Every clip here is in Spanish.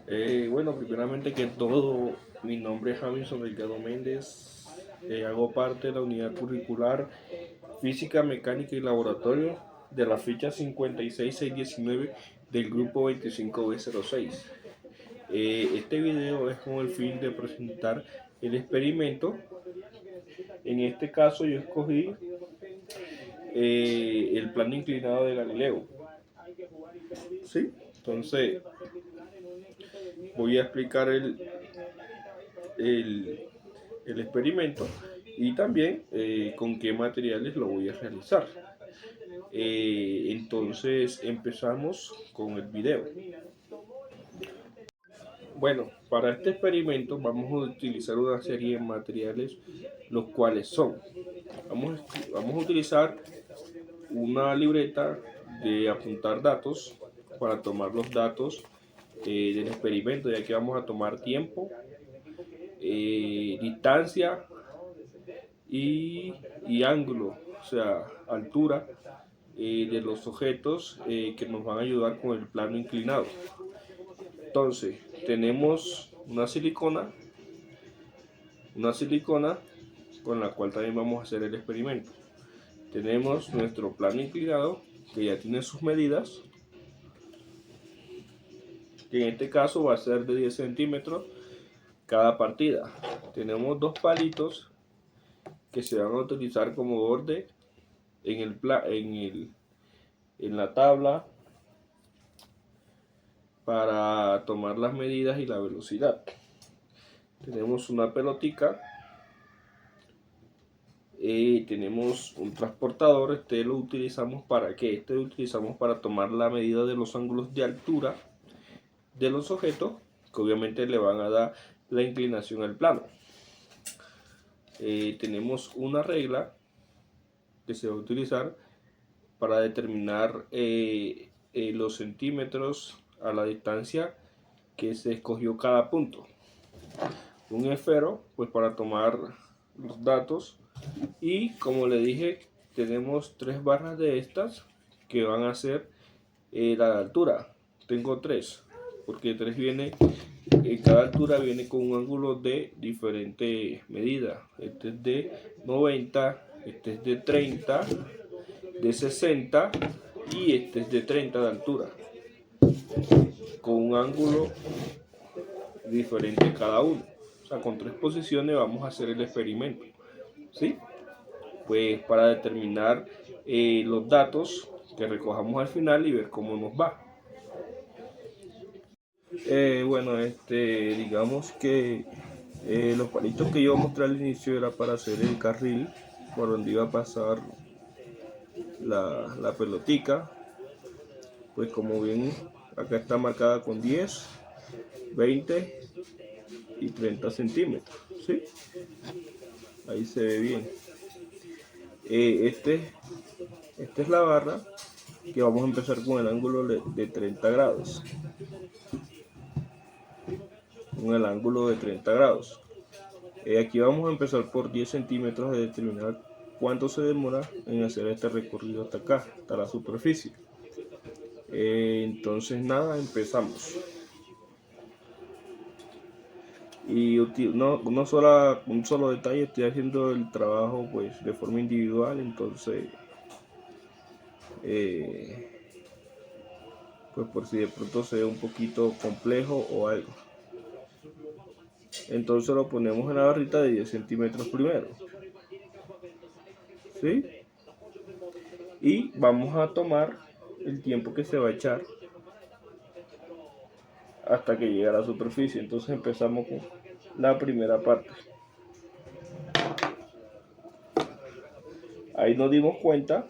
Bueno, primeramente que todo, mi nombre es Hamilton Delgado Méndez. Hago parte de la unidad curricular Física, Mecánica y Laboratorio de la ficha 56619 del grupo 25B06. Este video es con el fin de presentar el experimento. En este caso yo escogí el plano inclinado de Galileo. ¿Sí? Entonces voy a explicar el, el experimento y también con qué materiales lo voy a realizar. Entonces empezamos con el video. Bueno, para este experimento vamos a utilizar una serie de materiales, los cuales son, vamos a utilizar una libreta de apuntar datos para tomar los datos del experimento, ya que vamos a tomar tiempo, distancia y ángulo, o sea, altura de los objetos que nos van a ayudar con el plano inclinado. Entonces, tenemos una silicona con la cual también vamos a hacer el experimento. Tenemos nuestro plano inclinado que ya tiene sus medidas, que en este caso va a ser de 10 centímetros cada partida. Tenemos dos palitos que se van a utilizar como borde en la tabla para tomar las medidas y la velocidad. Tenemos una pelotica, tenemos un transportador. Lo utilizamos para tomar la medida de los ángulos de altura de los objetos, que obviamente le van a dar la inclinación al plano. Tenemos una regla que se va a utilizar para determinar los centímetros a la distancia que se escogió cada punto. Un esfero, pues para tomar los datos, y como le dije, tenemos tres barras de estas que van a ser la altura. Tengo tres, porque tres viene, cada altura viene con un ángulo de diferente medida. Este es de 90, este es de 30, de 60 y este es de 30 de altura, con un ángulo diferente cada uno. O sea, con tres posiciones vamos a hacer el experimento, ¿sí? Pues para determinar los datos que recojamos al final y ver cómo nos va. Bueno, digamos que los palitos que yo iba a mostrar al inicio era para hacer el carril por donde iba a pasar la pelotica. Pues como ven, acá está marcada con 10, 20 y 30 centímetros, ¿sí? Ahí se ve bien. Esta es la barra que vamos a empezar con el ángulo de 30 grados. Con el ángulo de 30 grados. Aquí vamos a empezar por 10 centímetros de determinar cuánto se demora en hacer este recorrido hasta acá, hasta la superficie. Entonces nada, empezamos. Y un solo detalle, estoy haciendo el trabajo pues de forma individual, entonces pues por si de pronto se ve un poquito complejo o algo. Entonces lo ponemos en la barrita de 10 centímetros primero, ¿sí? Y vamos a tomar el tiempo que se va a echar hasta que llegue a la superficie. Entonces empezamos con la primera parte. Ahí nos dimos cuenta,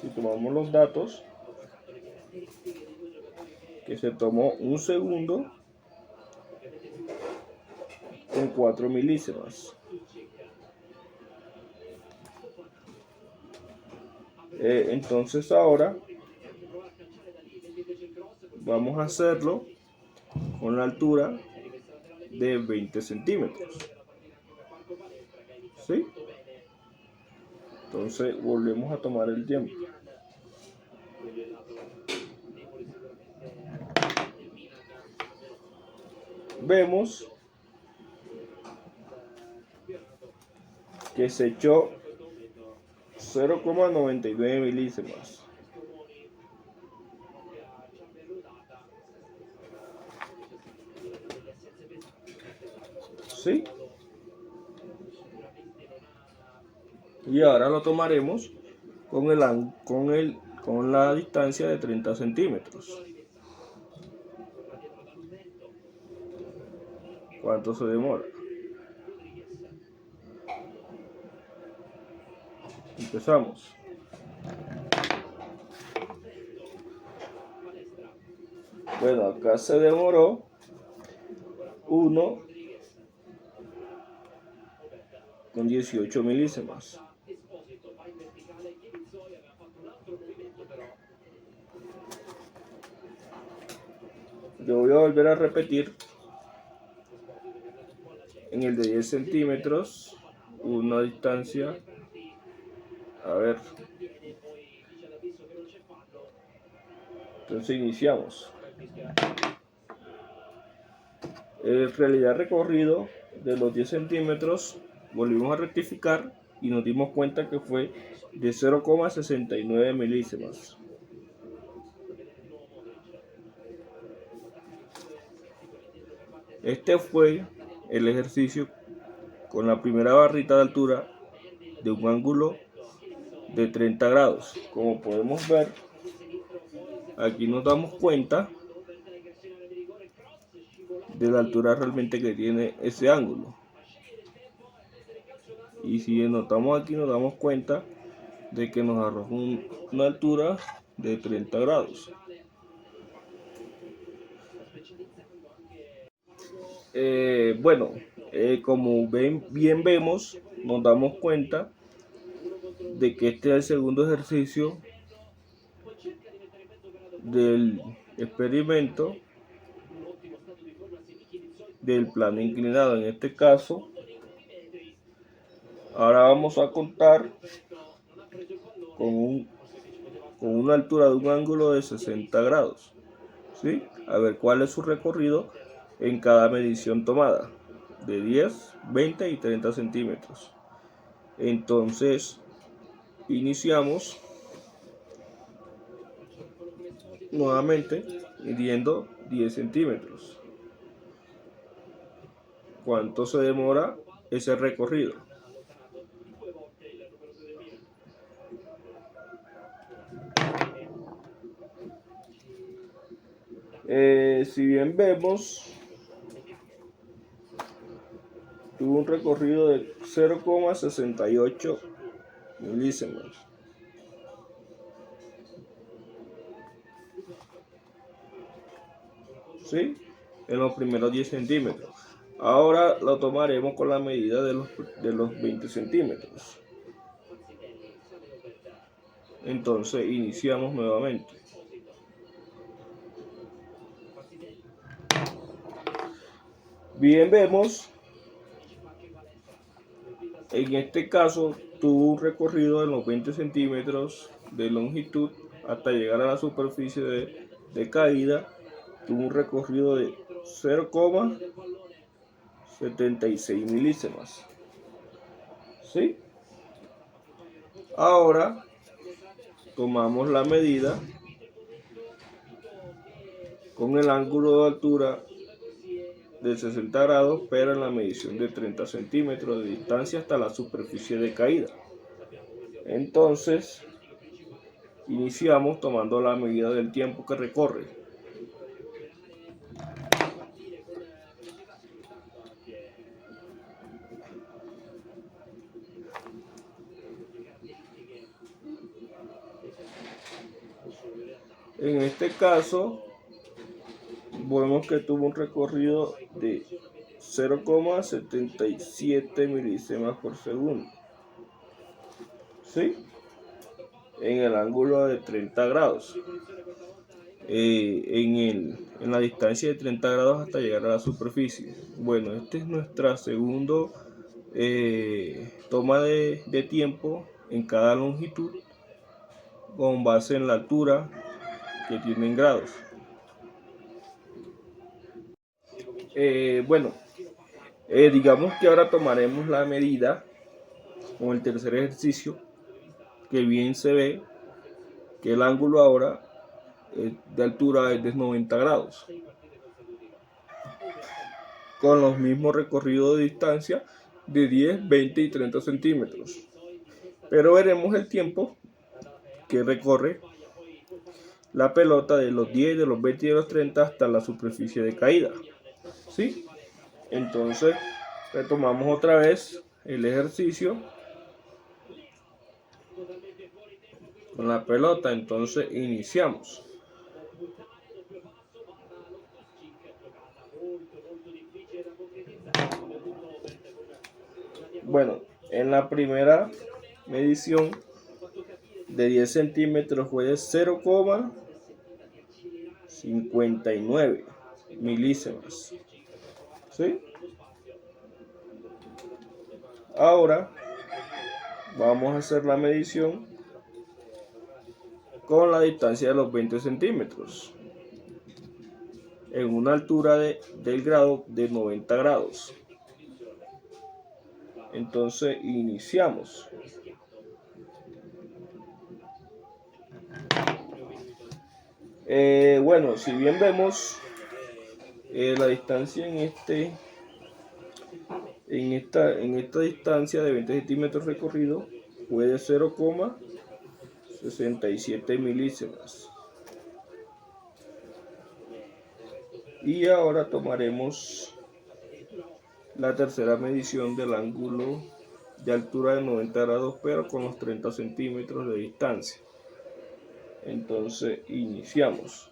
si tomamos los datos, que se tomó 1 segundo con 4 milésimas. Entonces ahora vamos a hacerlo con la altura de 20 centímetros, ¿sí? Entonces volvemos a tomar el tiempo. vemos que se echó 0,99 milésimas. ¿Sí? Y ahora lo tomaremos con la distancia de 30 centímetros. ¿Cuánto se demora? Empezamos. Bueno, acá se demoró 1,18 milésimas. Yo voy a volver a repetir en el de 10 centímetros una distancia. A ver. Entonces iniciamos. En realidad recorrido de los 10 centímetros volvimos a rectificar y nos dimos cuenta que fue de 0,69 milésimas. Este fue el ejercicio con la primera barrita de altura de un ángulo de 30 grados. Como podemos ver, aquí nos damos cuenta de la altura realmente que tiene ese ángulo. Y si notamos aquí, nos damos cuenta de que nos arroja una altura de 30 grados. Como bien vemos, nos damos cuenta de que este es el segundo ejercicio del experimento del plano inclinado. En este caso, ahora vamos a contar con una altura de un ángulo de 60 grados. ¿Sí? A ver cuál es su recorrido en cada medición tomada, de 10, 20 y 30 centímetros. Entonces, iniciamos nuevamente midiendo 10 centímetros. ¿Cuánto se demora ese recorrido? Si bien vemos, tuvo un recorrido de 0,68 milésimas. ¿Sí? En los primeros 10 centímetros. Ahora lo tomaremos con la medida de los 20 centímetros. Entonces iniciamos nuevamente. Bien vemos, en este caso tuvo un recorrido de los 20 centímetros de longitud hasta llegar a la superficie de caída. Tuvo un recorrido de 0,76 milésimas. ¿Sí? Ahora tomamos la medida con el ángulo de altura de 60 grados, pero en la medición de 30 centímetros de distancia hasta la superficie de caída. Entonces, iniciamos tomando la medida del tiempo que recorre. En este caso, vemos que tuvo un recorrido de 0,77 milésimas por segundo. ¿Sí? En el ángulo de 30 grados. En la distancia de 30 grados hasta llegar a la superficie. Bueno, este es nuestra segundo toma de tiempo en cada longitud con base en la altura que tienen grados. Bueno, digamos que ahora tomaremos la medida con el tercer ejercicio, que bien se ve que el ángulo ahora de altura es de 90 grados, con los mismos recorridos de distancia de 10, 20 y 30 centímetros. Pero veremos el tiempo que recorre la pelota de los 10, de los 20 y de los 30 hasta la superficie de caída. ¿Sí? Entonces retomamos otra vez el ejercicio con la pelota. Entonces iniciamos. Bueno, en la primera medición de 10 centímetros fue de 0,59 milísimas. ¿Sí? Ahora vamos a hacer la medición con la distancia de los 20 centímetros en una altura del grado de 90 grados. Entonces iniciamos. Bueno, si bien vemos la distancia en esta distancia de 20 centímetros recorrido fue de 0,67 milísimas. Y ahora tomaremos la tercera medición del ángulo de altura de 90 grados, pero con los 30 centímetros de distancia. Entonces iniciamos.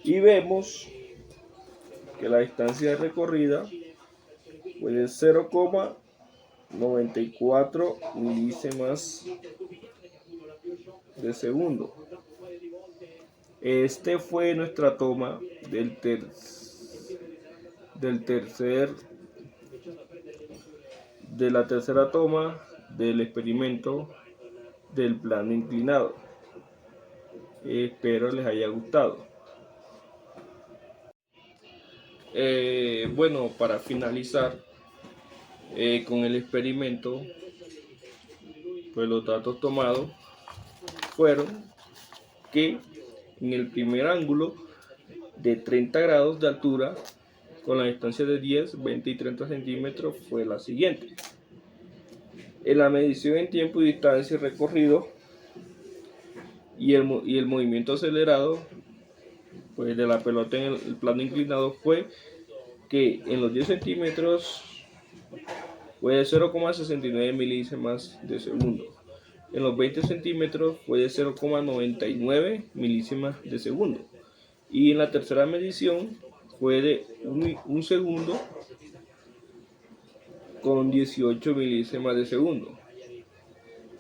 Y vemos que la distancia recorrida fue de 0,94 milísimas de segundo. Este fue nuestra toma de la tercera toma del experimento del plano inclinado. Espero les haya gustado. Bueno, para finalizar con el experimento, pues los datos tomados fueron que en el primer ángulo de 30 grados de altura, con la distancia de 10, 20 y 30 centímetros, fue la siguiente. En la medición en tiempo y distancia y recorrido y el movimiento acelerado pues, de la pelota en el plano inclinado fue que en los 10 centímetros fue de 0,69 milísimas de segundo. En los 20 centímetros fue de 0,99 milísimas de segundo. Y en la tercera medición fue de un segundo con 18 milísimas de segundo.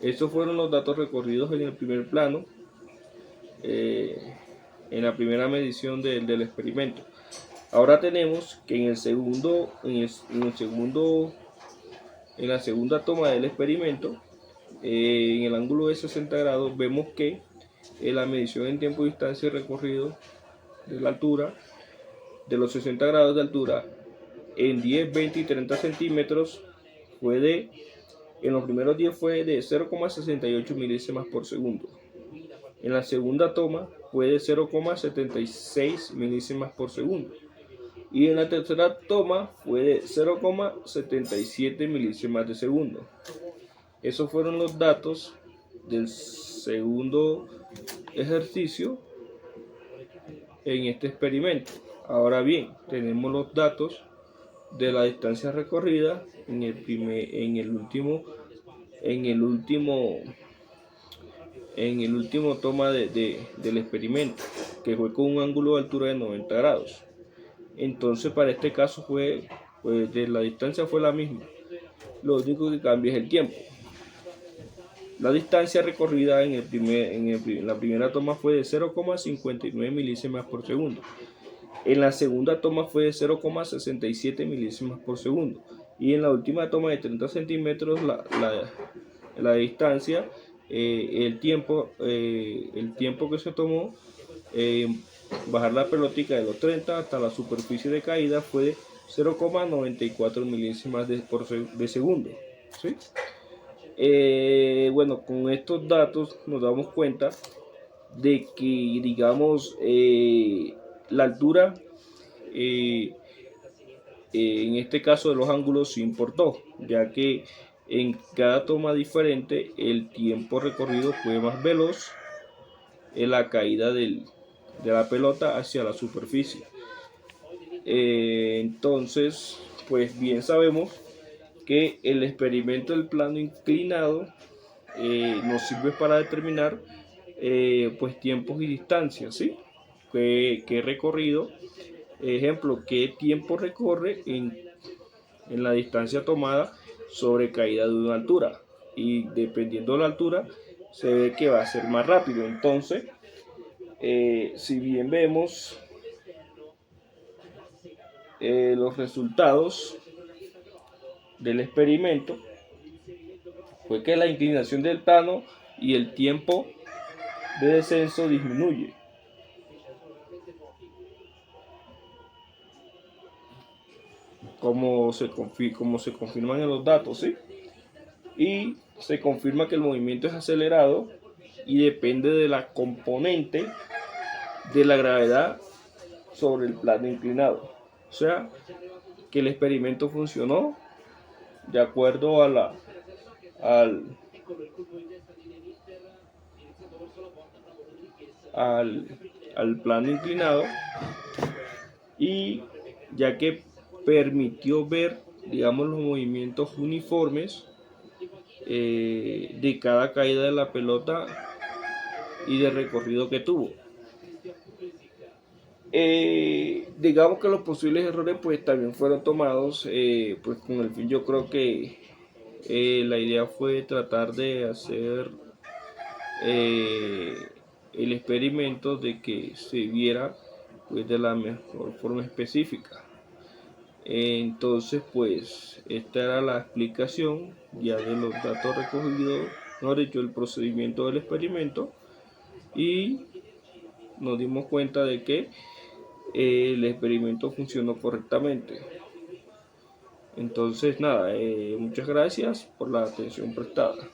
Estos fueron los datos recorridos en el primer plano, en la primera medición del experimento. Ahora tenemos que en la segunda toma del experimento, en el ángulo de 60 grados, vemos que la medición en tiempo, distancia y recorrido de la altura, de los 60 grados de altura, en 10, 20 y 30 centímetros, en los primeros 10 fue de 0,68 milésimas por segundo. En la segunda toma fue de 0,76 milésimas por segundo. Y en la tercera toma fue de 0,77 milésimas de segundo. Esos fueron los datos del segundo ejercicio en este experimento. Ahora bien, tenemos los datos de la distancia recorrida en el último toma del experimento, que fue con un ángulo de altura de 90 grados. Entonces para este caso pues la distancia fue la misma, lo único que cambia es el tiempo. La distancia recorrida en la primera toma fue de 0,59 milésimas por segundo. En la segunda toma fue de 0,67 milésimas por segundo. Y en la última toma de 30 centímetros la distancia el tiempo que se tomó bajar la pelotica de los 30 hasta la superficie de caída fue de 0,94 milésimas de segundo, ¿sí? Bueno, con estos datos nos damos cuenta de que, digamos, la altura, en este caso de los ángulos, sí importó, ya que en cada toma diferente el tiempo recorrido fue más veloz en la caída de la pelota hacia la superficie. Entonces, pues bien sabemos que el experimento del plano inclinado nos sirve para determinar pues tiempos y distancias, ¿sí? ¿Qué recorrido? Ejemplo, ¿qué tiempo recorre en la distancia tomada sobre caída de una altura? Y dependiendo de la altura, se ve que va a ser más rápido. Entonces, si bien vemos los resultados del experimento, fue que la inclinación del plano y el tiempo de descenso disminuye. Como se confirman en los datos, ¿sí? Y se confirma que el movimiento es acelerado y depende de la componente de la gravedad sobre el plano inclinado. O sea, que el experimento funcionó de acuerdo a al plano inclinado, y ya que permitió ver, digamos, los movimientos uniformes de cada caída de la pelota y de recorrido que tuvo. Digamos que los posibles errores pues también fueron tomados pues con el fin, yo creo que la idea fue tratar de hacer el experimento de que se viera pues de la mejor forma específica. Entonces pues esta era la explicación ya de los datos recogidos, mejor dicho, el procedimiento del experimento, y nos dimos cuenta de que el experimento funcionó correctamente. Entonces nada, muchas gracias por la atención prestada.